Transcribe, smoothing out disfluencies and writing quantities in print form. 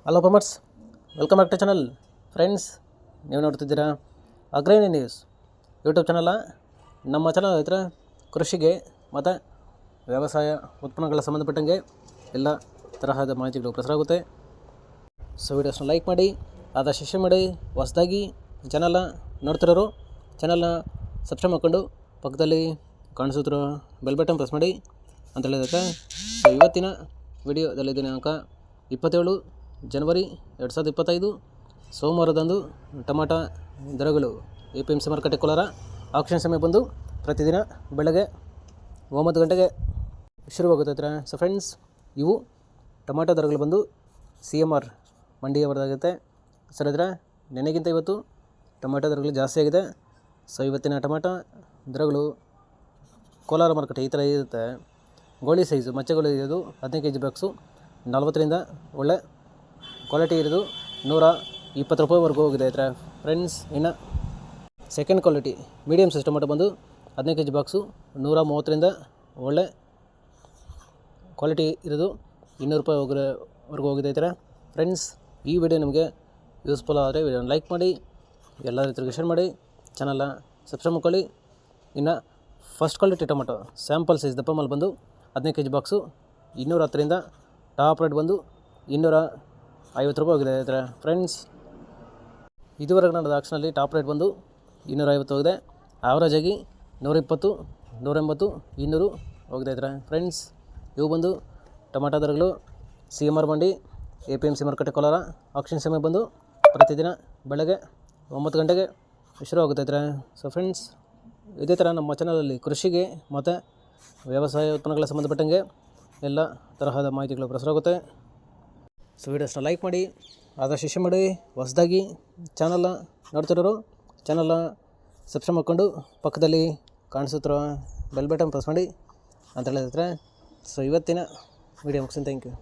Hello farmers, welcome back to channel. Friends, ನೀವು ನೋಡ್ತಿದ್ದೀರಾ ಅಗ್ರೈನಿ ನ್ಯೂಸ್ ಯೂಟ್ಯೂಬ್ ಚಾನಲ. ನಮ್ಮ ಚಾನಲ್ ಹತ್ರ ಕೃಷಿಗೆ ಮತ್ತು ವ್ಯವಸಾಯ ಉತ್ಪನ್ನಗಳ ಸಂಬಂಧಪಟ್ಟಂಗೆ ಎಲ್ಲ ತರಹದ ಮಾಹಿತಿಗಳು ಪ್ರಸಾರ ಆಗುತ್ತೆ. ಸೊ ವಿಡಿಯೋಸ್ನ ಲೈಕ್ ಮಾಡಿ, ಆದಷ್ಟು ಶೇರ್ ಮಾಡಿ. ಹೊಸದಾಗಿ ಚಾನಲ್ನ ನೋಡ್ತಿರೋರು ಚಾನಲ್ನ ಸಬ್ಸ್ಕ್ರೈಬ್ ಮಾಡ್ಕೊಂಡು ಪಕ್ಕದಲ್ಲಿ ಕಾಣಿಸುತ್ತಿರೋ ಬೆಲ್ ಬಟನ್ ಪ್ರೆಸ್ ಮಾಡಿ ಅಂತ ಹೇಳಿದಕ್ಕೆ. ಸೊ ಇವತ್ತಿನ ವಿಡಿಯೋದಲ್ಲಿ ದಿನಾಂಕ 27 ಜನವರಿ 2025 ಸೋಮವಾರದಂದು ಟೊಮಾಟೊ ದರಗಳು APMC ಮಾರುಕಟ್ಟೆ ಕೋಲಾರ ಆಕ್ಷನ್ ಸಮಯ ಬಂದು ಪ್ರತಿದಿನ ಬೆಳಗ್ಗೆ 9 ಗಂಟೆಗೆ ಶುರುವಾಗುತ್ತೆ. ಸೊ ಫ್ರೆಂಡ್ಸ್, ಇವು ಟೊಮಾಟೊ ದರಗಳು ಬಂದು CMR ಮಂಡಿಯವರದಾಗುತ್ತೆ. ಸರ್, ಇದರ ನೆನೆಗಿಂತ ಇವತ್ತು ಟೊಮಾಟೊ ದರಗಳು ಜಾಸ್ತಿ ಆಗಿದೆ. ಸೊ ಇವತ್ತಿನ ಟೊಮಾಟೊ ದರಗಳು ಕೋಲಾರ ಮಾರುಕಟ್ಟೆ ಈ ಥರ ಇರುತ್ತೆ. ಗೋಳಿ ಸೈಜು ಮಚ್ಚೆಗಳು ಇರೋದು 15 kg ಬಾಕ್ಸು 40ರಿಂದ ಒಳ್ಳೆ ಕ್ವಾಲಿಟಿ ಇರೋದು 120 ರೂಪಾಯಿವರೆಗೂ ಹೋಗಿದೆ ಫ್ರೆಂಡ್ಸ್. ಇನ್ನು second quality medium size tomato ಬಂದು 15 kg ಬಾಕ್ಸು 130ರಿಂದ ಒಳ್ಳೆ ಕ್ವಾಲಿಟಿ ಇರೋದು 200 ರೂಪಾಯಿವರೆಗೂ ಹೋಗಿದೆ ಫ್ರೆಂಡ್ಸ್. ಈ ವಿಡಿಯೋ ನಿಮಗೆ ಯೂಸ್ಫುಲ್ ಆದರೆ ವಿಡಿಯೋನ ಲೈಕ್ ಮಾಡಿ, ಎಲ್ಲ ರೈತರಿಗೆ ಶೇರ್ ಮಾಡಿ, ಚಾನಲ್ನ ಸಬ್ಸ್ಕ್ರೈಬ್ ಮಾಡ್ಕೊಳ್ಳಿ. ಇನ್ನು first quality tomato sample size ದಪ್ಪ ಮಾಲ್ ಬಂದು 15 kg ಬಾಕ್ಸು 210ರಿಂದ ಟಾಪ್ ರೇಟ್ ಬಂದು 250 ರೂಪಾಯಿ ಹೋಗಿದೆ ಫ್ರೆಂಡ್ಸ್. ಇದುವರೆಗೆ ನಡೆದ ಆಕ್ಷನಲ್ಲಿ ಟಾಪ್ ರೇಟ್ ಬಂದು 250 ಹೋಗಿದೆ. ಆವ್ರೇಜ್ ಆಗಿ 120, 180, 200 ಹೋಗಿದೆ ಫ್ರೆಂಡ್ಸ್. ಇವು ಬಂದು ಟೊಮಾಟೊ ದರಗಳು CMR ಮಂಡಿ APMC ಮಾರುಕಟ್ಟೆ ಕೋಲಾರ ಆಕ್ಷನ್ ಸಮಯ ಬಂದು ಪ್ರತಿದಿನ ಬೆಳಗ್ಗೆ 9 ಗಂಟೆಗೆ ಶುರುವಾಗುತ್ತೆ. ಸೊ ಫ್ರೆಂಡ್ಸ್, ಇದೇ ಥರ ನಮ್ಮ ಚಾನಲಲ್ಲಿ ಕೃಷಿಗೆ ಮತ್ತು ವ್ಯವಸಾಯ ಉತ್ಪನ್ನಗಳ ಸಂಬಂಧಪಟ್ಟಂಗೆ ಎಲ್ಲ ತರಹದ ಮಾಹಿತಿಗಳು ಪ್ರಸಾರ ಆಗುತ್ತೆ. ಸೊ ವಿಡಿಯೋಸ್ನ ಲೈಕ್ ಮಾಡಿ, ಆದಷ್ಟು ಶೇರ್ ಮಾಡಿ. ಹೊಸದಾಗಿ ಚಾನಲ್ನ ನೋಡ್ತಿರೋರು ಚಾನಲ್ನ ಸಬ್ಸ್ಕ್ರೈಬ್ ಮಾಡ್ಕೊಂಡು ಪಕ್ಕದಲ್ಲಿ ಕಾಣಿಸುತ್ತಿರೋ ಬೆಲ್ ಬಟನ್ ಪ್ರೆಸ್ ಮಾಡಿ ಅಂತ ಹೇಳಿದ್ರೆ. ಸೊ ಇವತ್ತಿನ ವಿಡಿಯೋ ಮುಗಿಸ್ತೀನಿ. Thank you.